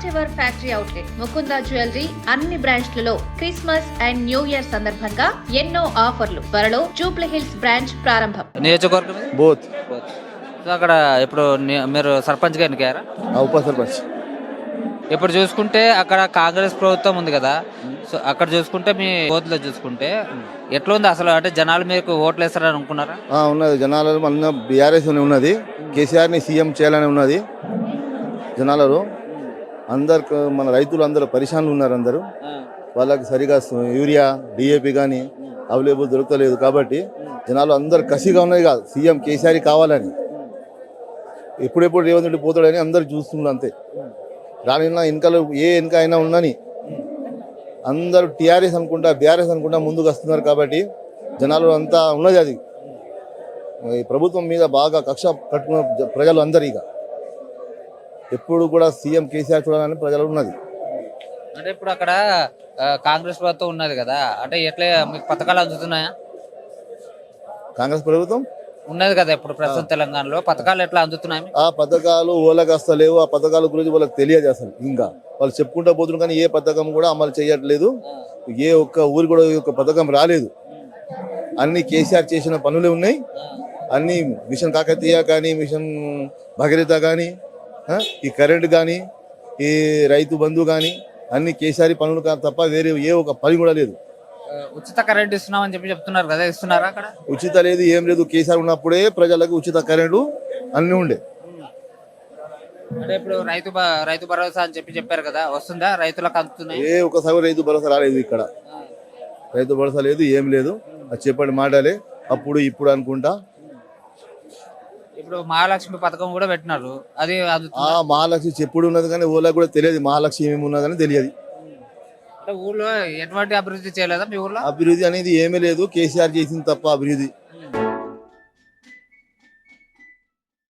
First ever factory outlet Mukunda jewellery అన్ని బ్రాంచ్లలో Christmas and new year సందర్భంగా ఎన్నో ఆఫర్లు. త్వరలో జూబ్లీ హిల్స్ బ్రాంచ్ ప్రారంభం. నియోజకవర్గం బోత్ సో అక్కడ ఇప్పుడు మీరు సర్పంచ్గా ఎన్నికయ్యారా? ఉప సర్పంచ్. ఇప్పుడు చూసుకుంటే అక్కడ కాంగ్రెస్ ప్రభుత్వం ఉంది కదా, సో అక్కడ చూసుకుంటే మీ బోత్లో చూసుకుంటే ఎట్లా ఉంది అసలు? అంటే జనాలు మీకు ఓట్లు వేస్తారని అనుకున్నారా? ఉన్నది జనాలలో మన బీఆర్ఎస్ ఉన్నది, కేసీఆర్ని సీఎం చేయాలని ఉన్నది జనాలలో. అందరు మన రైతులు అందరూ పరిశాన్లు ఉన్నారు. అందరూ వాళ్ళకి సరిగా యూరియా డిఏపి కానీ అవైలబుల్ దొరకలేదు కాబట్టి జనాలు అందరు కసిగా ఉన్నది కాదు సీఎం కేసీఆర్ కావాలని. ఎప్పుడెప్పుడు రేవంత్ రెడ్డి పోతాడని అందరు చూస్తున్నారు అంతే. రానిన్న ఎన్నికలు ఏ ఎన్నిక అయినా ఉన్నని అందరూ టీఆర్ఎస్ అనుకుంటా బీఆర్ఎస్ అనుకుంటా ముందుకు వస్తున్నారు కాబట్టి జనాలు అంతా ఉన్నది. అది ఈ ప్రభుత్వం మీద బాగా కక్ష కట్టుకున్న ప్రజలు అందరు ఇక ఎప్పుడు కూడా సీఎం కేసీఆర్ చూడాలని ప్రజలు ఉన్నది. అంటే ఇప్పుడు అక్కడ కాంగ్రెస్ ప్రభుత్వం ఉన్నది కదా, అంటే ఎట్లా మీకు పథకాలు అందుతున్నాయా? కాంగ్రెస్ ప్రభుత్వం ఉన్నది కదా ఇప్పుడు ప్రస్తుతం తెలంగాణలో, పథకాలు ఎట్లా అందుతున్నాయి? ఆ పథకాలు ఓళ్ళకి వస్తలేవు. ఆ పథకాల గురించి వాళ్ళకి తెలియదు అసలు. ఇంకా వాళ్ళు చెప్పుకుంటా పోతున్నారు కానీ ఏ పథకం కూడా అమలు చేయట్లేదు. ఏ ఒక్క ఊరు కూడా ఈ ఒక్క పథకం రాలేదు. అన్ని కేసీఆర్ చేసిన పనులే ఉన్నాయి. అన్ని మిషన్ కాకతీయ కానీ, మిషన్ భగీరథ కానీ, ఈ కరెంట్ కానీ, ఈ రైతు బంధు కానీ అన్ని కేసీఆర్ పనులు తప్ప వేరే ఏ ఒక పని కూడా లేదు. ఉచిత కరెంట్ ఇస్తున్నామని చెప్పి చెప్తున్నారు కదా, ఇస్తున్నారా అక్కడ? ఉచిత లేదు, ఏం లేదు. కేసీఆర్ ఉన్నప్పుడే ప్రజలకు ఉచిత కరెంటు అన్ని ఉండే. అంటే ఇప్పుడు రైతు భరోసా అని చెప్పి చెప్పారు కదా, వస్తుందా? రైతులకు అందుతున్నాయి? ఏ ఒకసారి రైతు భరోసా రాలేదు. ఇక్కడ రైతు భరోసా లేదు, ఏం లేదు. అది చెప్పండి మాటలే అప్పుడు ఇప్పుడు అనుకుంటా. ఇప్పుడు మహాలక్ష్మి పథకం కూడా పెట్టినారు, అది మహాలక్ష్మి చెప్పుడు ఉన్నది కానీ ఓళ్ళకి కూడా తెలియదు మహాలక్ష్మి ఏమి ఉన్నదని తెలియదు. ఊళ్ళో ఎటువంటి అభివృద్ధి చేయలేదా మీ ఊర్లో? అభివృద్ధి అనేది ఏమీ లేదు. కేసీఆర్ చేసింది తప్ప అభివృద్ధి